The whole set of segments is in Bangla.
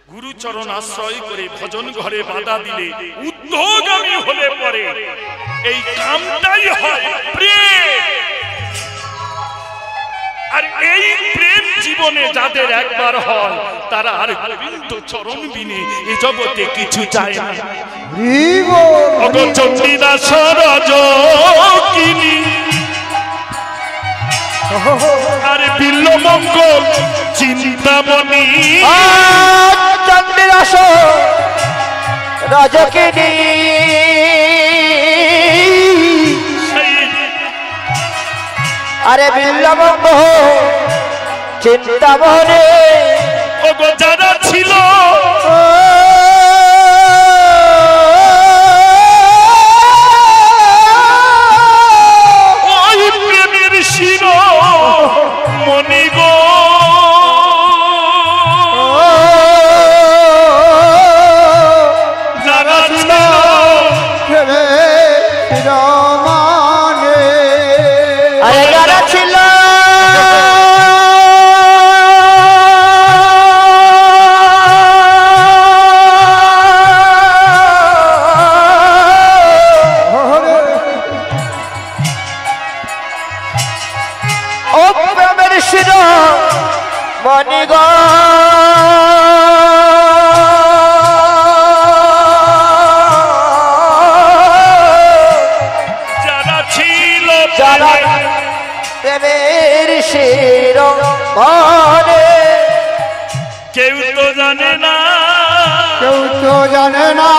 গুরুচরণ আশ্রয় করে ভজন ঘরে বাধা দিলে উদ্ধগামী হলে পরে এই কামটাই হয় প্রেম। আর এই প্রেম জীবনে যাদের একবার হয় তারা আর গোবিন্দ চরণ বিনে এই জগতে কিছু চায় না। চণ্ডীদাস রজকিনী আর বিল্লমঙ্গল চিন্তামণি চণ্ডীদাস রজকিনী আরে বিল্লমঙ্গল চিন্তামণি ওগো যারা ছিল ওই প্রেমের শির মণি গো যারা ছিল আরে যারা ছিল মণিগ যারা ছিল যারা প্রেমের শির মনে কেউ তো জানে না কেউ তো জানে না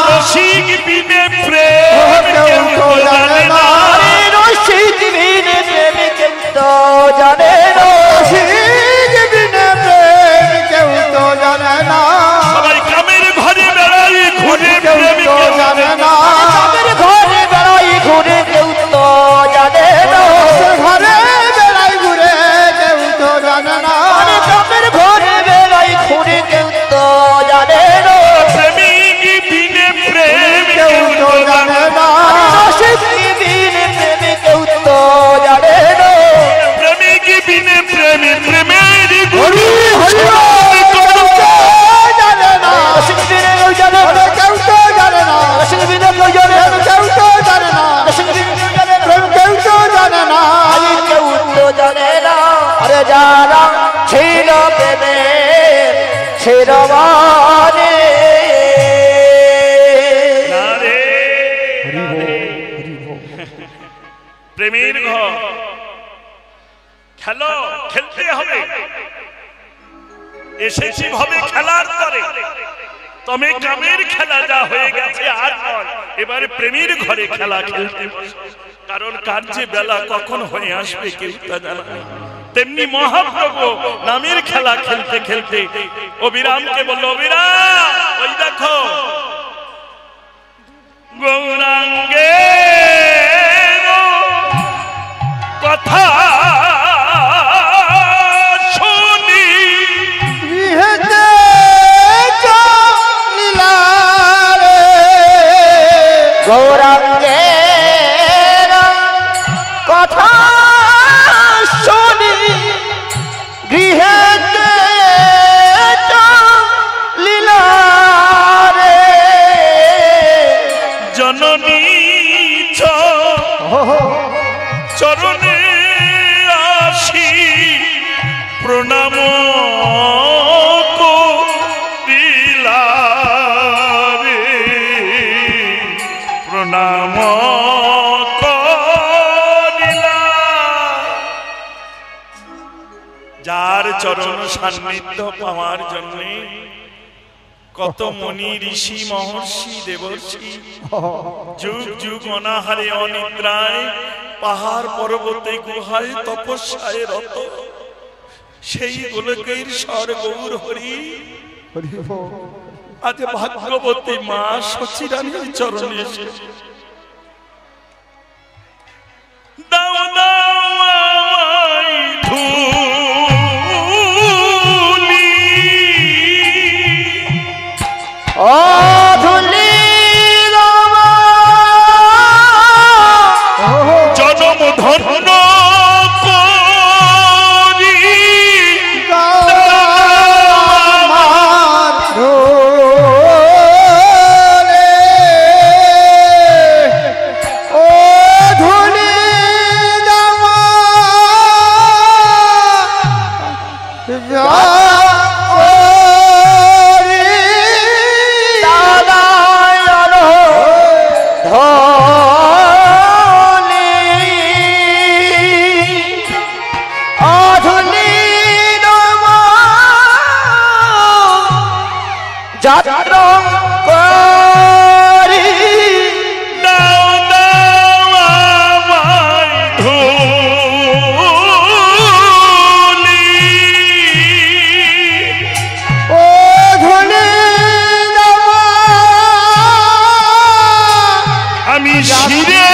রসিক বিনে প্রেম কেউ তো জানে না রসিক বিনে প্রেম কেউ তো জানে না রসিক বিনে প্রেম কেউ তো জানে না সবাই কামের ঘরে বেড়াই ঘুরে কেউ প্রেম তো জানে না কামের ঘরে বেড়াই ঘুরে কেউ তো জানে না ঘরে বেড়াই ঘুরে কেউ তো জানে না কামের ঘরে বেড়াই ঘুরে কেউ তো জানে না প্রেমিক বিনে প্রেম কেউ তো জানে না রসিক বিনে প্রেম কেউ তো জানে না প্রেমিক বিনে প্রেম প্রেমের হরি হরি জানে না রসিক বিনে কেউ জানে না কেউ তো জানে না রসিক বিনে কেউ জানে না কেউ তো জানে না রসিক বিনে কেউ জানে প্রেম কেউ তো জানে না কেউ তো জানে না আরে যারা ছিল প্রেমে ছেড়বানে প্রেমের ঘর খেলো খেলতে হবে এসেছি ভাবে খেলার পরে তবে কামের খেলা যা হয়ে গেছে আর নয় এবারে প্রেমের ঘরে খেলা খেলতে কারণ কার যে বেলা কখন হয়ে আসবে কেউ তা জানা নেই। তেমনি মহাপ্রভু নামের খেলা খেলতে খেলতে অবিরামকে বলল অবিরাম ওই দেখো গৌরাঙ্গে কথা শুনি গৌরাঙ্গের কথা শুনি গৃহেতে লীলা রে জননী চরণে আসি প্রণাম করিলা রে প্রণাম করিলা যার চরণ সান্নিধ্য পাওয়ার জন্য কত মুনি ঋষি মহর্ষি দেবর্ষি যুগ যুগ অনাহারে অনিদ্রায় পাহাড় পর্বতে গুহায় তপস্যায় রত সেই গোলকের স্বর গৌর হরি আজ ভাগ্যবতী মা সচিরানীর চরণে এসে দাও ধুলি জনম ধন্য করি যাত্র করি দাও দাও আমায় ধুলি ও ধুলি আমি শিরে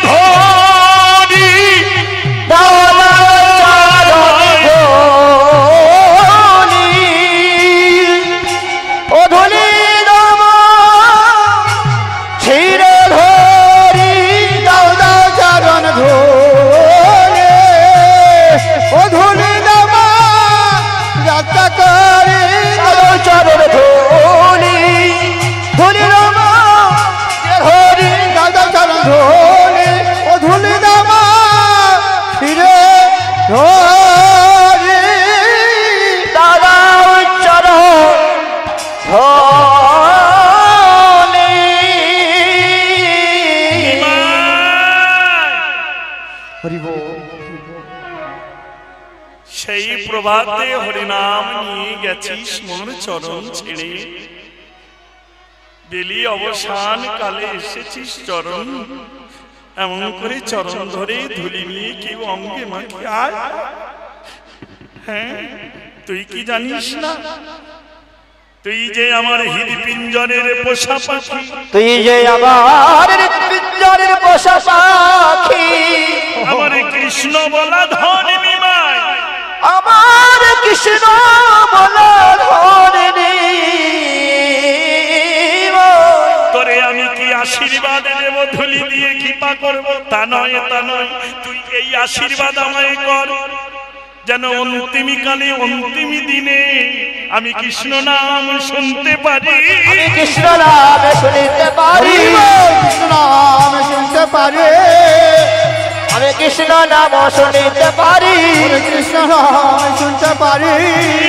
ধরি ও ধুলি ছিড়ে ধরি দাও দাও চরণ ধরে ও ধুলি যাত্রা করি দাও চরণ ধরি ধুলি ধরি দাও দাও চরণ ধরি ও ধুলি ফিরে ধরি দাদা চরণ ধরি হরি বল সেই প্রভাতে হরিনাম নিয়ে গেছিস মোর চরণ ছেড়ে বেলি অবসান কালে এসেছিস চরণ এমন করে চরণ ধরে ধুলি নিয়ে কেউ অঙ্গে মাখে আয় হ্যাঁ তুই কি জানিস না তুই যে আমার হৃদপিঞ্জরের পোষা পাখি তুই যে আমার পিঞ্জরের পোষা পাখি আমার কৃষ্ণ বলা ধন নিমায় আমার কৃষ্ণ বলা ধরনি তোরে আমি কি আশীর্বাদ দেব ধুলি দিয়ে কৃপা করব তা নয় তুই এই আশীর্বাদ আমায় কর যেন অন্তিম কালে অন্তিম দিনে আমি কৃষ্ণ নাম শুনতে পারি আমি কৃষ্ণ নাম শুনতে পারি কৃষ্ণ নাম শুনতে পারি আমি কৃষ্ণ নাম শুনতে পারি কৃষ্ণ নাম শুনতে পারি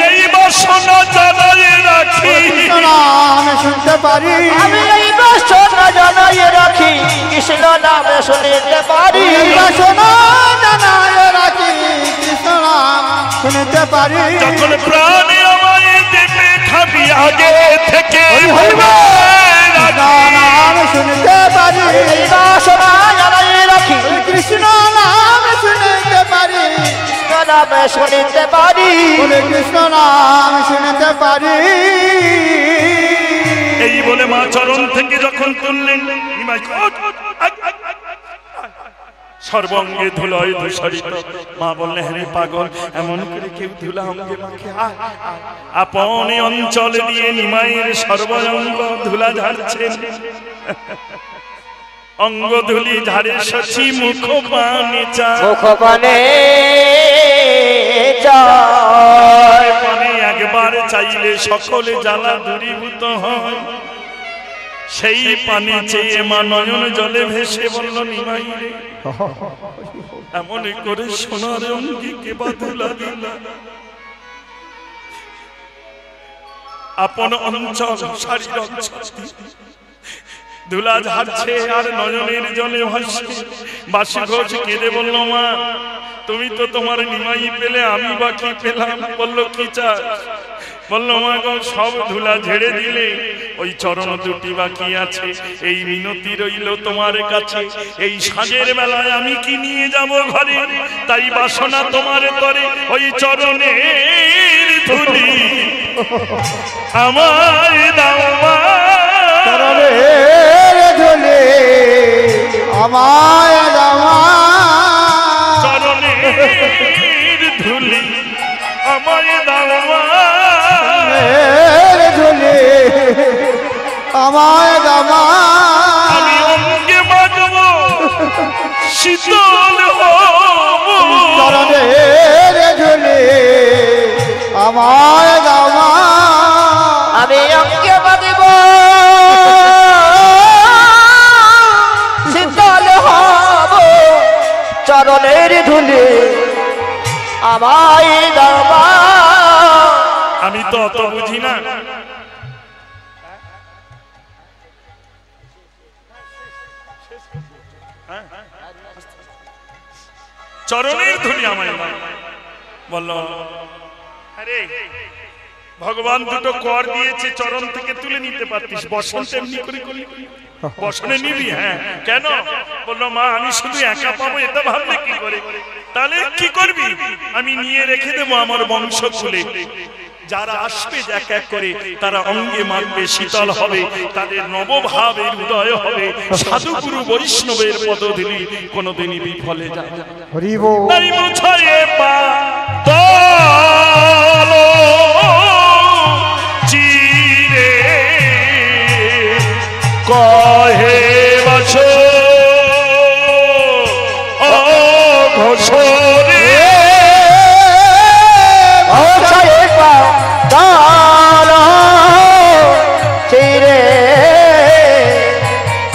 এই বাসনা জানাই রাখি কৃষ্ণ নাম শুনতে পারি আমি এই বাসনা জানাই রাখি কৃষ্ণ নাম শুনতে পারি বাসনা জানাই রাখি কৃষ্ণ নাম শুনতে পারি যখন প্রাণে আমায় দেবে খাবি আগে থেকে নাম শুনতে পারি বাসনা জানাই রাখি কৃষ্ণ নাম শুনতে পারি কৃষ্ণ নাম শুনতে পারি কৃষ্ণ নাম শুনতে পারি এই বলে মা চরণ থেকে যখন তুললেন সর্বঙ্গে ধুলয় ধূসরিত মা বললেন হ্যাঁ পাগল এমন করে কেউ ধুলা অঙ্গে মাখে আপন অঞ্চল দিয়ে নিমাইয়ের সর্বঙ্গ ধুলা ঝাড়ছেন অঙ্গ ধুলি ঝাড়ে শশী মুখ পানে মুখ পানে চায় পানে একবার চাইলে সকলে জ্বালা দূরীভূত হয় সেই পানি চেয়ে মা নয়ন জলে ভেসে বলল নিমাই রে এমন করে সোনার অঙ্গি কে বাধুলা দিলা আপন অঞ্চল শারীর অঞ্চল ধুলা ঝাড়ছে আর নয়নের জলে ভাসছে বাসি ঘোষ কেঁদে বলল মা তুমি তো তোমার নিমাই পেলে আমি বাকি পেলাম বললো কি চাস বললো মা গো সব ধুলা ঝেড়ে দিলে ওই চরণ দুটি বাকি আছে এই মিনতি রইল তোমার কাছে এই সাঁঝের বেলায় আমি কি নিয়ে যাব ঘরে তাই বাসনা তোমার তরে ওই চরণের ধুলি আমার দাও মা চরণের ধুলি আমায় দাও চরণের ধুলি আমায় দাও মা ধুলি আমায় দাও আমি অঙ্গে বাজব শীতল হব চরণের ধুলি আমায় দাও আমি অঙ্গে বাঁধিব শীতল হব চরণের ধুলি আমায় দাও আমি তো অত বুঝি না চরণের ধুলি আমায় বলল আরে ভগবান দুটো কর দিয়েছে, চরণ থেকে তুলে নিতে পারতিস, বসন তেমনি করে করলি, বসনে নিবি। হ্যাঁ কেন? বললো মা আমি শুধু একা পাবো, এটা ভাবলে কি করে? তাহলে কি করবি? আমি নিয়ে রেখে দেবো আমার বংশ কুলে, যারা আসবে এক এক করে তারা অঙ্গে মানবে, শীতল হবে, তাদের নবভাবের উদয় হবে, সাধুগুরু বৈষ্ণবের পদধূলি কোনোদিনই বিফলে যাবে না। হরি বল। তাই মুছায়ে পা তল চিরে কহে বসো অঘোষরে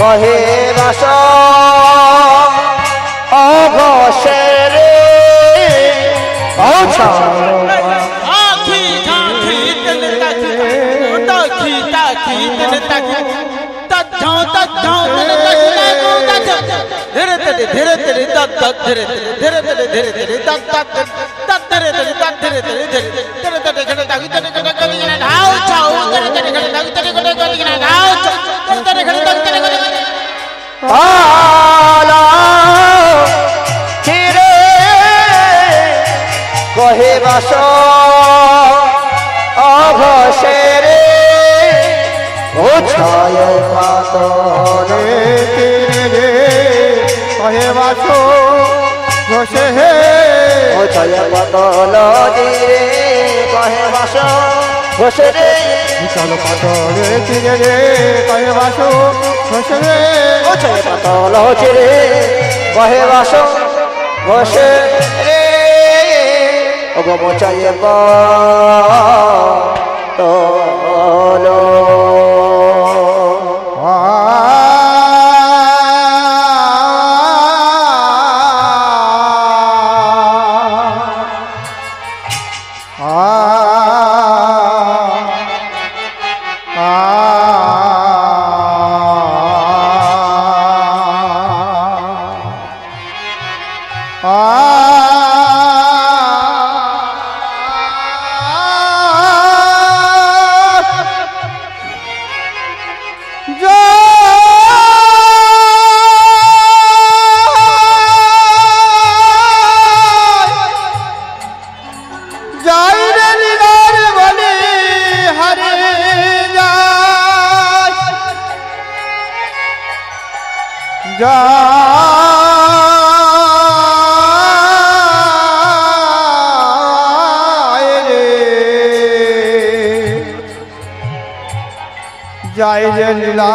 কহে বাস অঘোষরে আখি ঝাঁখি তেল তাকি তাকি তাকি তেল তাকি তজ্জাও তজ্জাও তেল তাকি তাকি ধীরে ধীরে ধীরে ধীরে তত তত ধীরে ধীরে ধীরে ধীরে ধীরে তত তত তত ধীরে ধীরে তত ধীরে ধীরে ধীরে ধীরে ধীরে ঘটে তাকি ধীরে ঘটে করি না ধাও চাও ধীরে ধীরে ঘটে তাকি ধীরে ঘটে করি না ধাও চাও ধীরে ধীরে ঘটে তাকি ধীরে ঘটে আলা চিরে কহে বাস অঘোষরে ওছায় পাতলে তীরে কহে বাস ঘোষে ওছায় পাতল তীরে কহে বাস ঘোষে রে বিশাল পাতলে তীরে রে কহে বাস ঘোষে রে ওছায় পাতল চিরে কহে বাস ঘোষে রে ওগো মোছায় পাতল জয় রে লীলা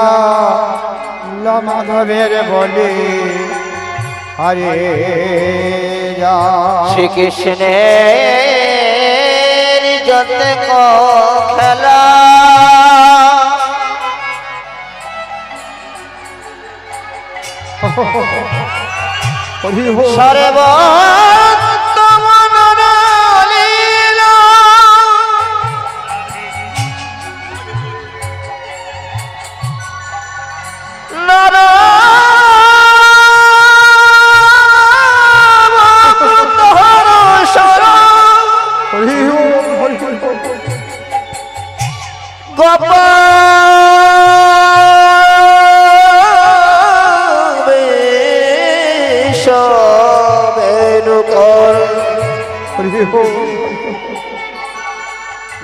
লীলা মাধবের বলে হরে শ্রীকৃষ্ণের যত খেলা সর্বোত্তম লীলা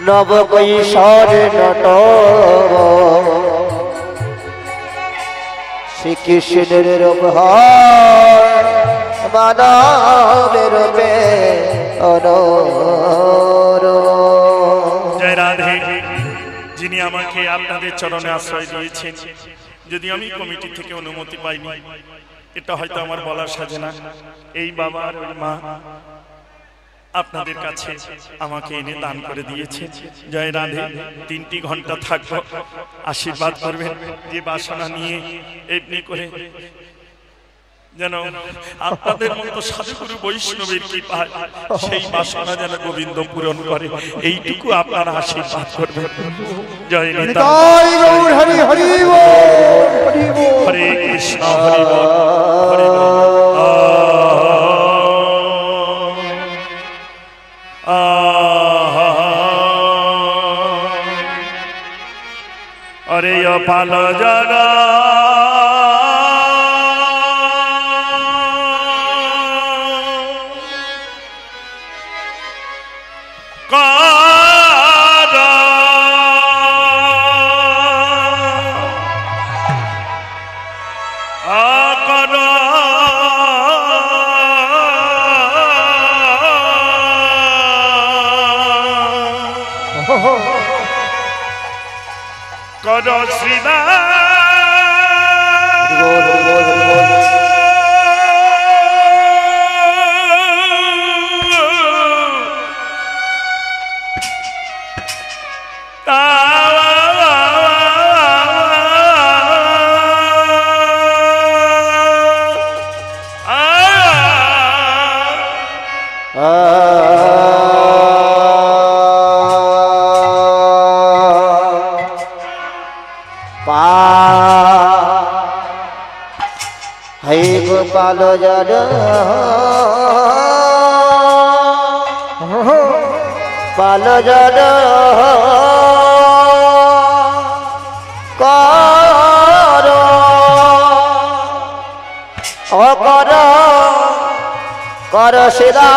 নব কৈশোর নট শ্রীকৃষ্ণের রূপ মানবের রূপে জয় রাধে। যিনি আমাকে আপনাদের চরণে আশ্রয় দিয়েছেন, যদি আমি কমিটি থেকে অনুমতি পাইনি, এটা হয়তো আমার বলার সাজে না, এই বাবা আর ওই মা আপনাদের কাছে আমাকে এনে দান করে দিয়েছে। জয় রাধে। 3টি ঘন্টা থাকবো, আশীর্বাদ করবেন যে বাসনা নিয়ে এমনি করে যেন আপনাদের মতো সাধুগুরু বৈষ্ণবের কৃপায় সেই বাসনা যেন গোবিন্দ পূরণ করে, এইটুকু আপনারা আশীর্বাদ করবেন। জয় নিতাই গৌর হরি হরি বল, হরে কৃষ্ণ হরি বল, হরি বল। अरे पाल जरा करो श्रीनाथ गोपाल जड़ पाल जड़ करो कर कर सिदा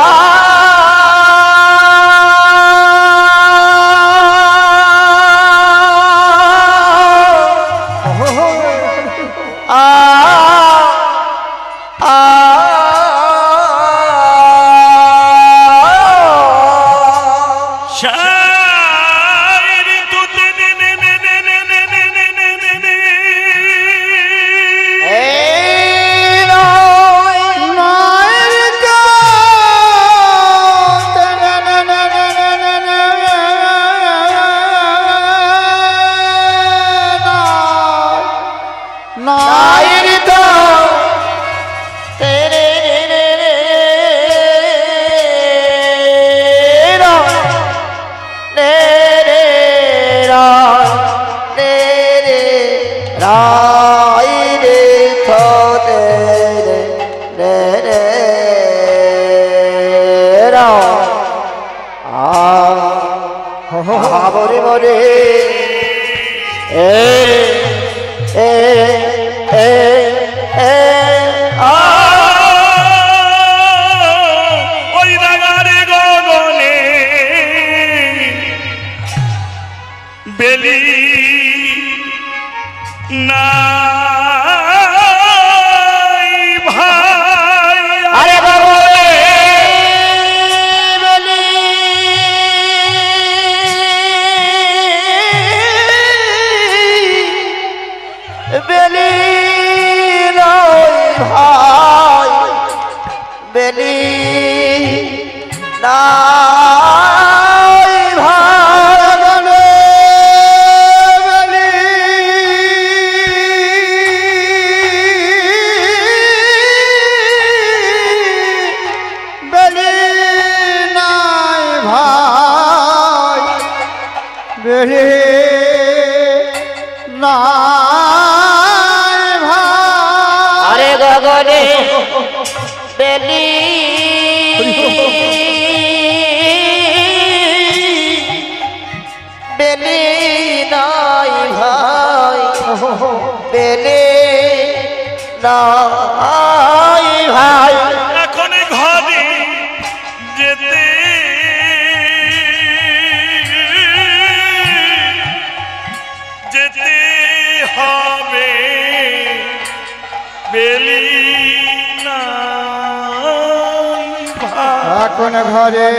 घरे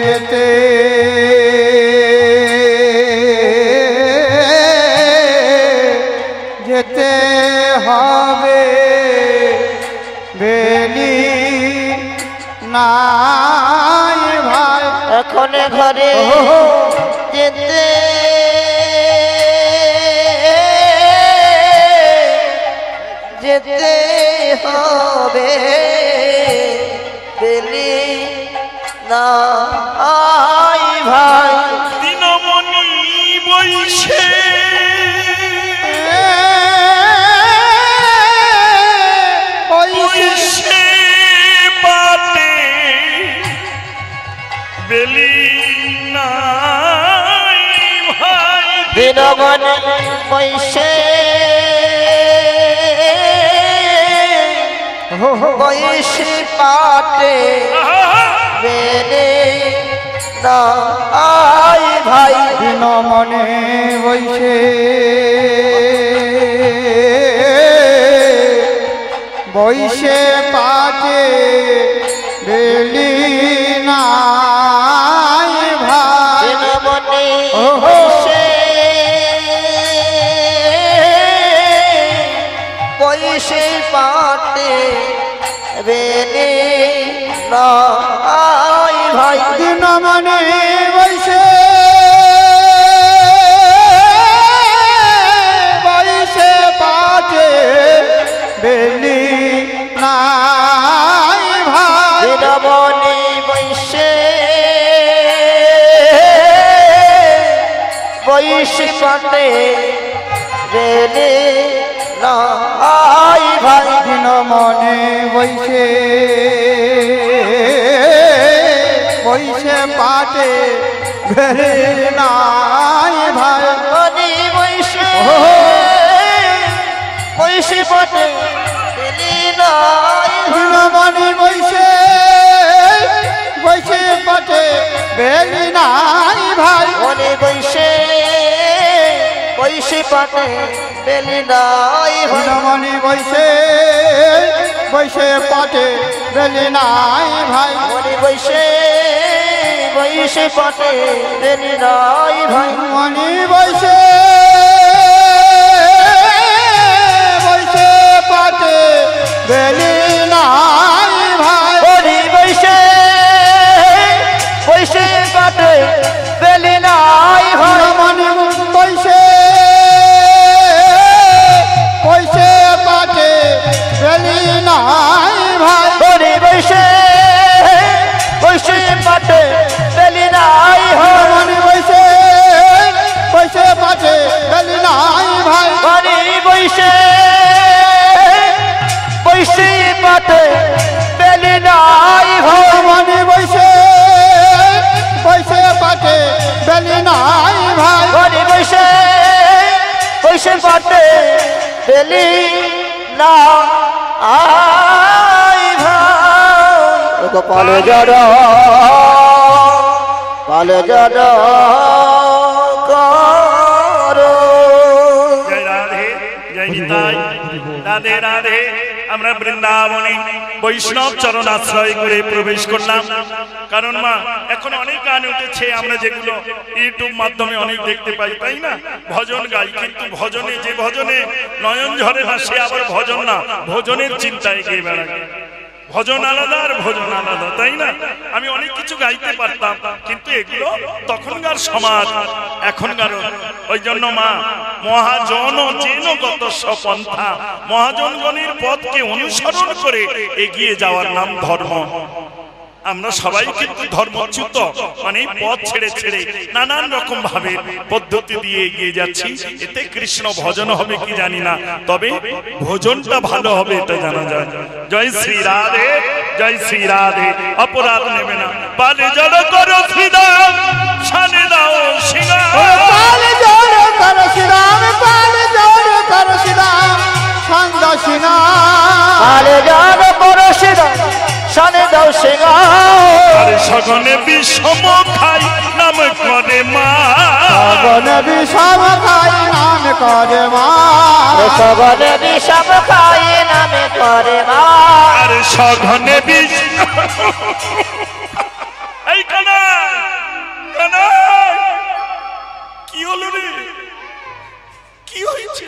जेते जेते हवे बेली नाई भाई एखने घरे जेते जेते हवे बेली नाई भाई दिनमणि বইছে বইছে পাতে বেলি নাই ভাই দিনমণি বৈশে বৈশি পাটে বেলে নাই ভাই দিনমণি বৈশে বৈশে পাটে বেলি নাই ভাই দিনমণি বৈশে বৈশি পাটে বেলে নাই ভাই দিনমণি বৈশে বৈশে পাটে বেলি নাই ভাই দিনমণি বৈশে বৈশি পাটে বেলে নাই ভাই দিনমণি বৈশে বৈশে পাটে বেলি নাই ভাই মণি বৈশে বৈশি পাটে বেলি নাই দিনমণি বৈশে বৈশে পাটে বেলি নাই ভাই মণি বৈশে বৈশি পাটে বেলি নাই ভাই দিনমণি বৈশে বৈশে পাটে বেলি নাই ভাই মণি বৈশে বৈশি পাটে বেলি নাই ভাই মণি বৈশে বৈশে পাটে বেলি নাই ভাই মণি বৈশে বৈশি পাটে বেলি নাই ভাই দিনমণি বৈশে বৈশে পাটে বেলি নাই ভাই মণি বৈশে বৈশি পাটে বেলি নাই ভাই দিনমণি বৈশে বৈশে পাটে বেলি নাই ভাই মণি বৈশে বৈশি পাটে বেলি নাই ভাই দিনমণি বৈশে বৈশে পাটে বেলি নাই ভাই মণি বৈশে বৈশি পাটে বেলি নাই ভাই গোপাল জড় পালে জড় করো জয় রাধে জয় নিতাই রাধে রাধে। আমরা বৃন্দাবনে বৈষ্ণব চরণ আশ্রয় করে প্রবেশ করলাম। কারণ মা এখন অনেক গান উঠেছে, আমরা যেগুলো ইউটিউব মাধ্যমে অনেক দেখতে পাই, তাই না? ভজন গাই, কিন্তু ভজনে যে ভজনে নয়ন ঝরে না সে আবার ভজন না, ভজনের চিন্তায় গিয়ে বেড়ায়। ভজন আলাদা আর ভজন আলাদা, তাই না? আমি অনেক কিছু গাইতে পারতাম, কিন্তু এগুলো তখনকার সমাজ, এখনকার। ওই জন্য মা মহাজন যেন গত সপন্থা, মহাজনগণের পথকে অনুসরণ করে এগিয়ে যাওয়ার নাম ধর্ম। আমরা সবাই কিন্তু ধর্মচ্যুত, মানে পথ ছেড়ে ছেড়ে নানান রকম ভাবে পদ্ধতি দিয়ে এগিয়ে যাচ্ছি। এতে কৃষ্ণ ভজন হবে কি জানি না, তবে ভোজনটা ভালো হবে এটা জানা যায়। জয় শ্রী রাধে, জয় শ্রী রাধে। অপরাধ নেবে না, পালে জড় করো শ্রীরাম, শানে দাও সিংহার। পাল জড় কর শ্রীরাম, পাল জড় কর শ্রীরাম, ছন্দ সিংহ পালে জড় করো শ্রীরাম, শানে দাও সিংহার। আরে সগনে বিষম খাই নাম করে মা, সগন বিষম খাই নাম করে মা, সগনে বিষম খাই নামে করে মা। আরে সঘনে বিষ। এই কানা কানা, কি হলো রে? কি হয়েছে?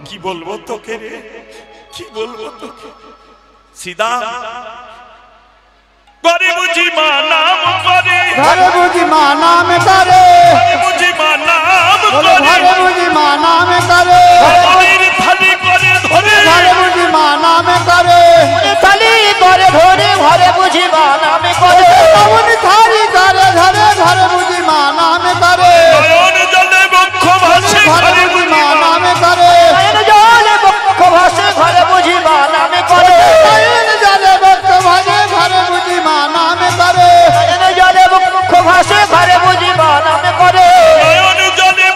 কি বলবো তোকে রে, কি বলবো তোকে? সিধা করে বুঝি মা নাম করে, ঘরে বুঝি মা নাম করে, করে বুঝি মা নাম বলে করে, ঘরে বুঝি মা নাম করে, অমনির থালি করে ধরে, ঘরে বুঝি মা নাম করে, থালি করে ধরে ঘরে বুঝি মা নামে করে। অমনি থালি করে ধরে ঘরে বুঝি মা নাম করে, নয়ন জলে বক্ষ ভাসে ঘরে ঘরে বুঝি মা নাম করে, নয়ন জলে বক্ষ ভাসে ঘরে বুঝি মা নামে করে। নয়ন জলে বক্ষ ভাসে ঘরে বুঝি মা নাম করে, নয়ন জলে বক্ষ ভাসে ঘরে বুঝি মা নামে করে। নয়ন জলে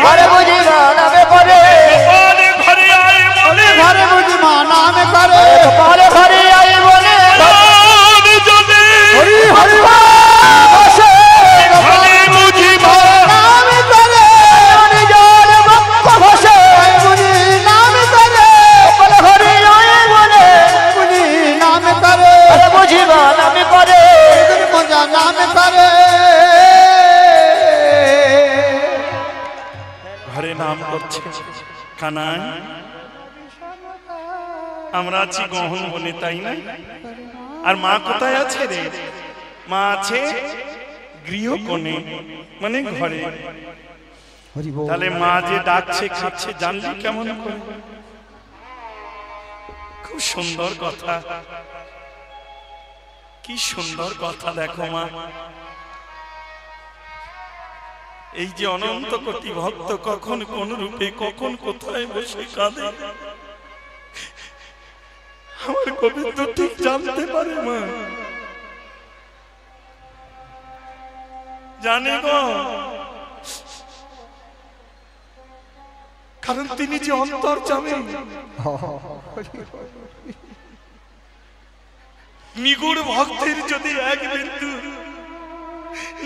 ঘরে বুঝি মা নামে করে গোপালে ঘরে আয় বলে ঘরে বুঝি মা নামে করে গোপালে ঘরে আয় বলে যদি হরি হরি বসে ঘরে বুঝি মা নামে করে নিজের বক্ষ বসে বুঝি নামে করে গোপালে ঘরে আয় বলে বুঝি নামে করে ঘরে বুঝি মা নামে করে মজা নামে করে ঘরে নাম করছে কানাই আমরা আছি গহন বনে, তাই না? আর মা কোথায় আছে রে? মা আছে গৃহকোণে, মানে ঘরে। তাহলে মা যে ডাকছে খাচ্ছে জানলি কেমন করে? খুব সুন্দর কথা, কি সুন্দর কথা। দেখো মা, এই যে অনন্ত কোটি ভক্ত কখন কোন রূপে কখন কোথায় বসে কাঁদে, আমার গোবিন্দ ঠিক জানতে পারে মা, জানে গো। কারণ তিনি যে অন্তর্যামী, নিগুড় ভক্তের যদি এক বিন্দু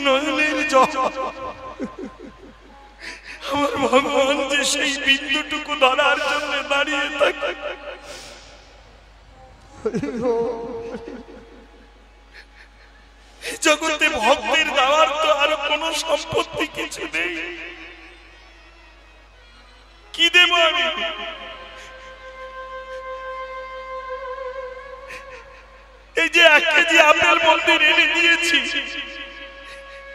নয়নের জল, আমার ভগবান যে সেই বিন্দুটুকু ধরার জন্য দাঁড়িয়ে থাকে। জগতে ভক্তের দেওয়ার তো আর কোন সম্পত্তি কিছু নেই। কি দেব আমি? এই যে 1 কেজি আপেল মন্দির এনে দিয়েছি,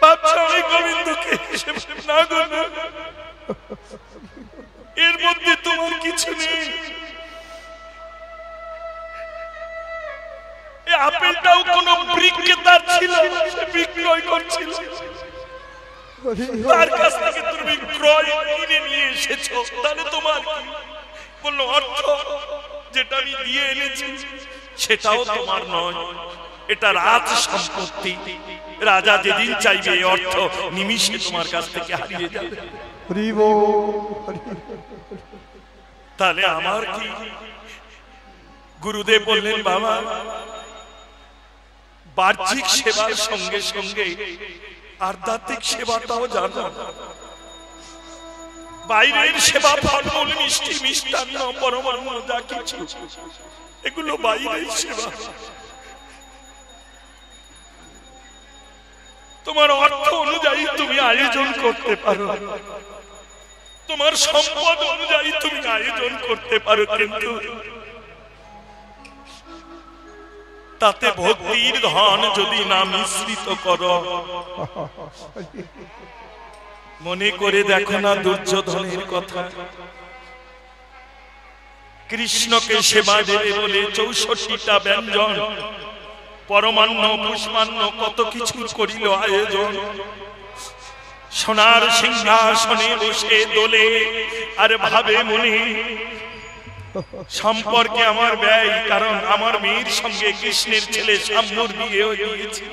ভাবছো আমি গোবিন্দকে না গো না, এর মধ্যে তোমার কিছু নেই। এই আপেলটাও কোন বিক্রেতার ছিল, বিক্রয় করছিল, তার কাছ থেকে তুমি ক্রয় কিনে নিয়ে এসেছো। তাহলে তোমার বললো অর্থ যেটা আমি দিয়ে এনেছি সেটাও তোমার নয়, এটা রাজ সম্পত্তি। রাজা যেদিন চাইবে এই অর্থ নিমিষে তোমার কাছ থেকে হারিয়ে যাবে। তাহলে আমার কি? গুরুদেব বললেন বাবা, বাহ্যিক সেবার সঙ্গে সঙ্গে আধ্যাত্মিক সেবাটাও জানো। বাইরের সেবা, ফলমূল, মিষ্টি, মিষ্টান্ন, পরমান্ন যা কিছু, এগুলো বাইরের সেবা। তোমার অর্থ অনুযায়ী তুমি আয়োজন করতে পারো, তোমার সম্পদ অনুযায়ী তুমি আয়োজন করতে পারো, কিন্তু তাতে ভক্তির ধন যদি না মিশ্রিত করো। মনে করে দেখো না দুর্যোধনের কথা। কৃষ্ণকে সেবা দেবে বলে 64টা ব্যঞ্জন, পরমান্ন, পুষ্পান্ন, কত কিছু করিল আয়োজন। সোনার সিংহাসনে বসে দোলে আর ভাবে মনে, সম্পর্কে আমার ব্যয়, কারণ আমার মেয়ের সঙ্গে কৃষ্ণের ছেলে শাম্বুর বিয়ে হয়ে গিয়েছে।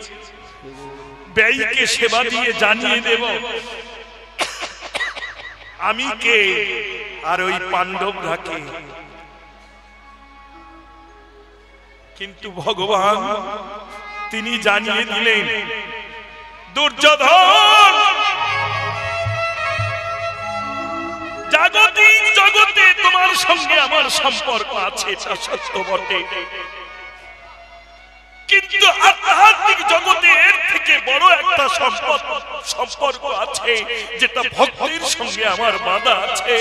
ব্যয়কে সেবা দিয়ে জানিয়ে দেব আমি কে আর ওই পাণ্ডবরা কে। কিন্তু ভগবান তিনি জানিয়ে দিলেন, দুর্যোধন জাগতিক জগতে তোমার সঙ্গে আমার সম্পর্ক আছে, এটা সত্য বটে, কিন্তু আধ্যাত্মিক জগতে এর থেকে বড় একটা সম্পর্ক আছে, যেটা ভক্তির সঙ্গে আমার বাঁধা আছে।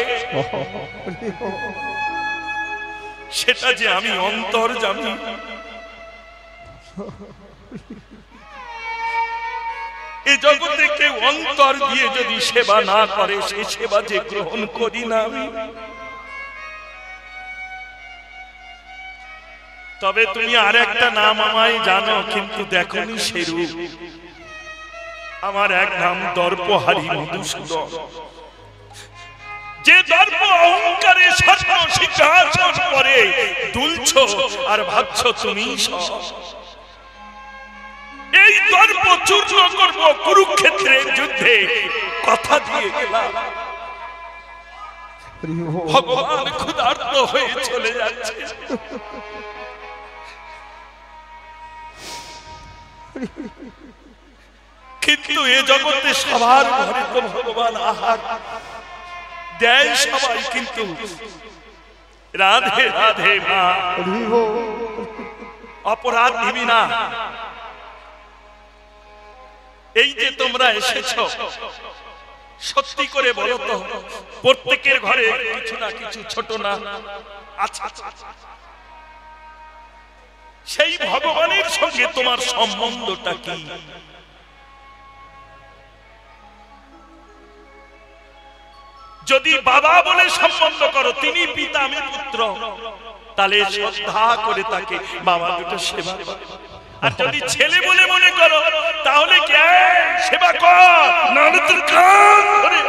সেটা যে আমি অন্তর্যামী। এই জগতে কেউ অন্তর দিয়ে যদি সেবা না করে, সেই সেবা যে গ্রহণ করি না আমি। তবে তুমি আর একটা নাম আমায় জানো, কিন্তু দেখোনি সে রূপ। আমার এক নাম দর্পহারী মধুসূদন। যে দর্প অহংকারে স্বর্ণ সিংহাসন করে দুলছ আর ভাবছ তুমি সব। এই দর্প চূর্ণ করব কুরুক্ষেত্রের যুদ্ধে, কথা দিয়ে গেলাম। ভগবান ক্ষুধার্ত হয়ে চলে যাচ্ছে। কিন্তু এ জগতে সবার ঘরে তো ভগবান আহার দেয় সবাই, কিন্তু রাধে রাধে মা অপরাধ নিবি না। এই যে তোমরা এসেছো, সত্যি করে বলো তো, প্রত্যেকের ঘরে কিছু না কিছু ছোট না আচ্ছা, সেই ভগবানের সঙ্গে তোমার সম্বন্ধটা কি? যদি বাবা বলে সম্বন্ধ করো, তিনি পিতা আমি পুত্র, তাহলে শ্রদ্ধা করে তাকে বাবা দুটো সেবা করো। আর যদি ছেলে বলে মনে করো, তাহলে কি সেবা কর নরদের কান ধরে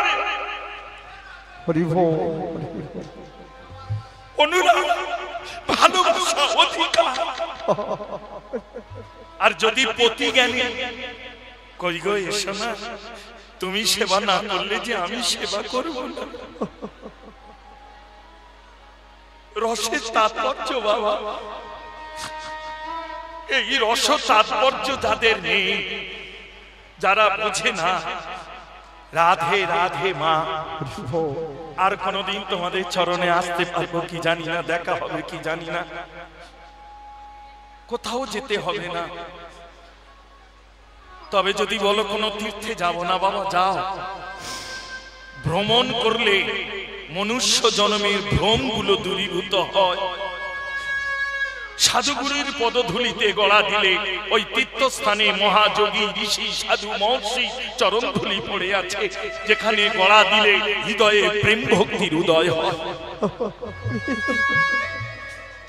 অনুরাগ ভালোবাসা অধিকার। আর যদি পতি জ্ঞানী কই গো এসো না, তুমি সেবা না করলে যে আমি সেবা করব না। রসের তাৎপর্য বাবা, এই রস তাৎপর্য যাদের নেই, যারা বোঝে না রাধে রাধে মা, আর কোনদিন তোমাদের চরণে আসতে পারবো কি জানি না, দেখা হবে কি জানি না, কোথাও যেতে হবে না। তবে যদি বলো কোনো তীর্থে যাব না, বাবা যাও। ভ্রমণ করলে মনুষ্য জন্মের ভ্রমগুলো দূরীভূত হয়। সাধুগুরুর পদধূলিতে গড়া দিলে ওই তীর্থস্থানে মহাযোগী ঋষি সাধু মহর্ষি চরণ ধুলি পড়ে আছে, যেখানে গড়া দিলে হৃদয়ে প্রেম ভক্তির উদয় হয়।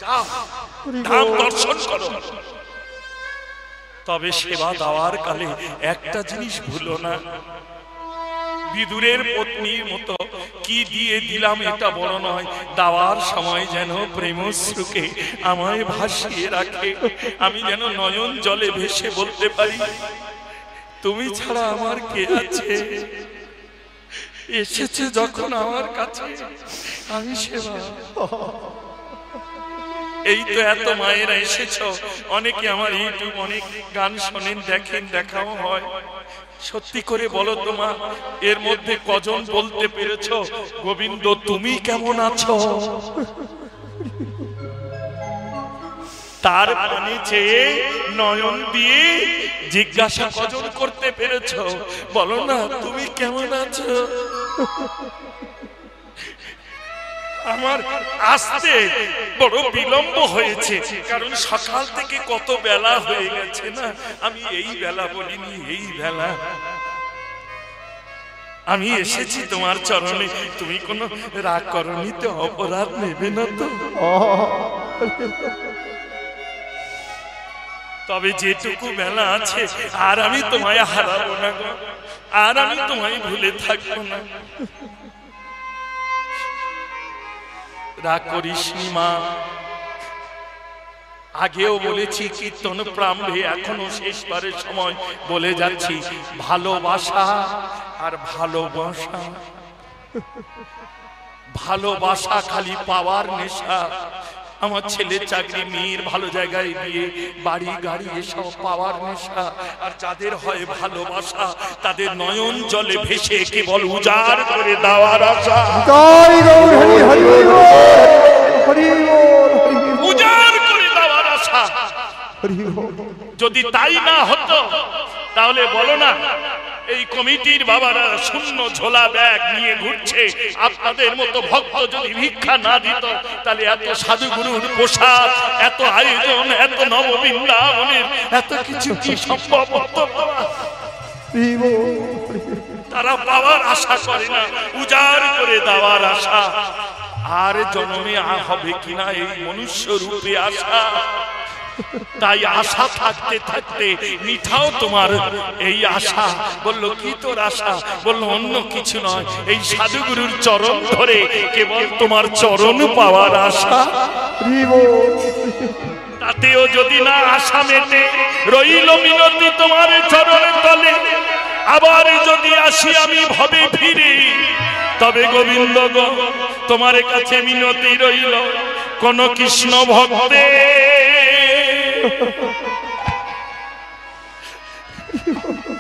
যাও, ধাম দর্শন করো। তবে সেবা দেওয়ার কালে একটা জিনিস ভুলো না, বিদুরের পত্নীর মতো কি দিয়ে দিলাম এটা বড় নয়, দেওয়ার সময় যেন প্রেমশ্রুকে আমায় ভাসিয়ে রাখে, আমি যেন নয়ন জলে ভেসে বলতে পারি তুমি ছাড়া আমার কে আছে, এসেছে যখন আমার কাছে আমি সেবা। এই তো এত মায়েরা এসেছো, অনেকে আমার ইউটিউব অনেক গান শোনেন, দেখেন, দেখাও হয়। সত্যি করে বলো তো মা, এর মধ্যে কজন বলতে পেরেছো গোবিন্দ তুমি কেমন আছো? তার পানে চেয়ে নয়ন দিয়ে জিজ্ঞাসা কজন করতে পেরেছো? বলো না তুমি কেমন আছো? আমার আসতে বড় বিলম্ব হয়েছে, কারণ সকাল থেকে কত বেলা হয়ে গেছে না, আমি এই বেলা বলিনি, এই বেলা আমি এসেছি তোমার চরণে। তুমি কোনো রাগ করনি তো, অপরাধ নেবে না তো? তবে যেটুকু বেলা আছে আর আমি তোমায় হারাবো না গো, আর আমি তোমায় ভুলে থাকবো না। রাগ করিস নি মা, আগেও বলেছি কীর্তন প্রারম্ভে, এখনো শেষবারের সময় বলে যাচ্ছি, ভালোবাসা আর ভালোবাসা, ভালোবাসা খালি পাওয়ার নেশা। আমার ছেলে চাকরি, মেয়ের ভালো জায়গায় বিয়ে, বাড়ি গাড়ি, এসব পাওয়ার নেশা। আর যাদের হয় ভালোবাসা, তাদের নয়ন জলে ভেসে কেবল উজাড় করে দেওয়ার আশা। উজাড় করে দেওয়ার আশা। যদি তাই না হতো তাহলে বলো না এই কমিটির বাবারা শূন্য ঝোলা ব্যাগ নিয়ে ঘুরছে, আপনাদের মতো ভক্ত যদি ভিক্ষা না দিত তাহলে এত সাধুগুরুর প্রসাদ, এত আয়োজন, এত নববৃন্দাবনের এত কিছু কি সম্ভব হতো? তারা পাওয়ার আশা করে না, উজাড় করে দেওয়ার আশা। আর জন্মে হবে কিনা এই মনুষ্য রূপে আশা। তাই আশা থাকতে থাকতে মিঠাও তোমার এই আশা। বললো কি তোর আশা? বললো অন্য কিছু নয়, এই সাধুগুরুর চরণ ধরে কেবল তোমার চরণ পাওয়ার আশা। তাতেও যদি না আশা মেটে, রইল মিনতি তোমার চরণ তলে। আবার যদি আসি আমি ভবে ফিরে, তবে গোবিন্দ গো তোমার কাছে মিনতি রইল কোন কৃষ্ণ ভক্তে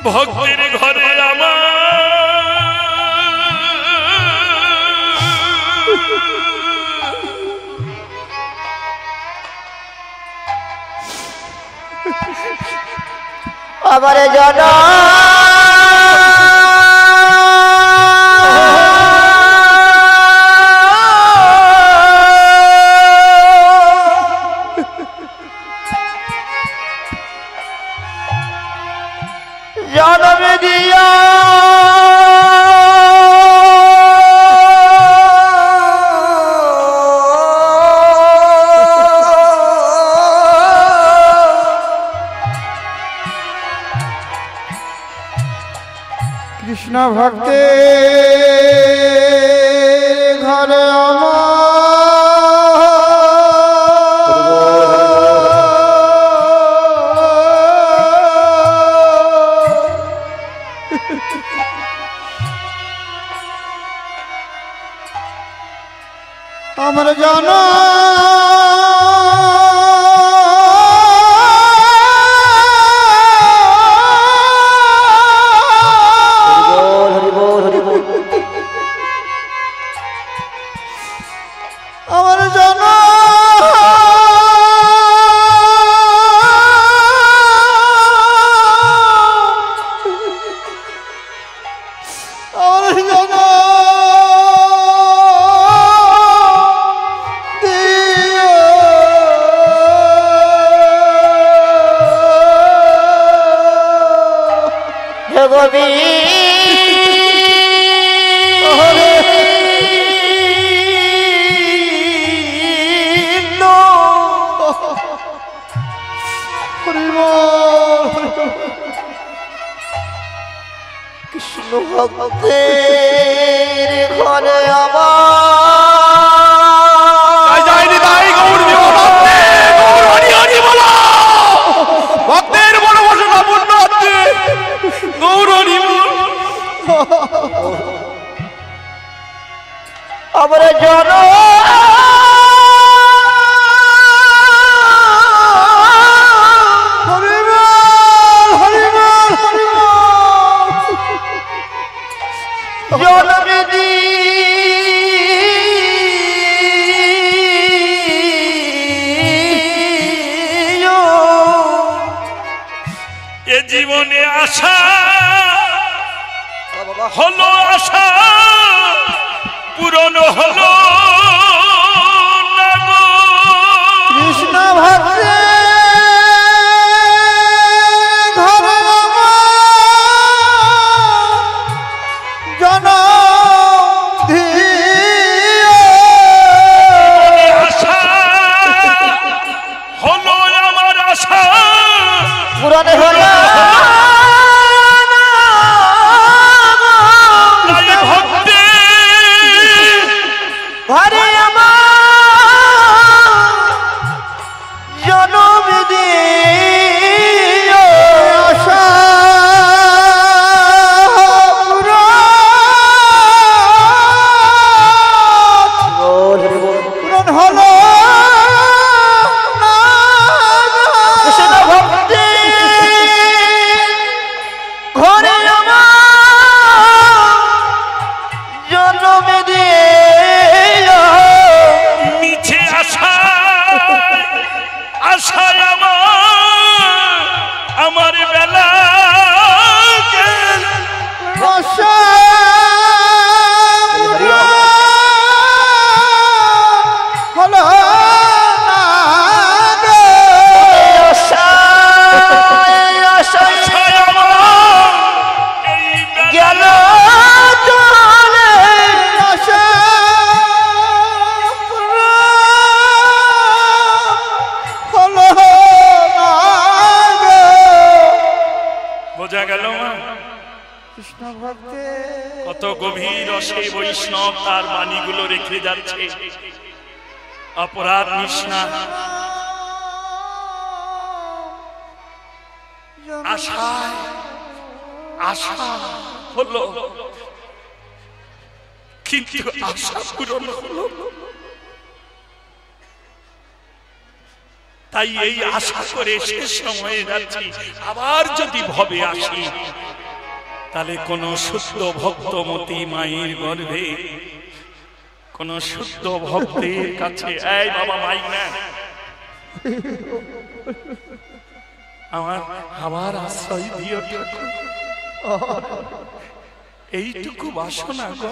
ভক্তের ঘরে আমার আমার জানা জনম দিয়া কৃষ্ণ ভক্তে ঘরে আমার জানা আমার জানা আমার জানা কৃষ্ণ ভক্তের ঘরে ভক্তের বড় বসনা পূর্ণ হচ্ছে গৌরী আমার জন এ জীবনে আশা হলো আশা পূরণ হলো না গো। কৃষ্ণ ভক্তে ঘরে জন আশা হলো আমার আশা পূরণ হলো ঘরে জনম দিয়ে আশা পূরণ হলো কৃষ্ণ ভক্তি ঘরে জনম দিয়ে মিছে আশা আশা আমার বেলা আশা হলো গেল চলে আশা হলো বোঝা গেল কৃষ্ণ ভক্তে কত গভীর রসে বৈষ্ণব তার বাণীগুলো রেখে যাচ্ছে। অপরাধ নিষ্ণা আশায় আশা হলো কিন্তু আশা পূরণ হলো। তাই এই আশা করে শেষ সময়ে যাচ্ছি, আবার যদি ভবে আসি তাহলে কোন শুদ্ধ ভক্তমতী মায়ের গর্ভে কোন শুদ্ধ ভক্তের কাছে, এই বাবা মাইক না, আমার আবার আশ্রয় দিও ঠাকুর, এইটুকু বাসনা গো।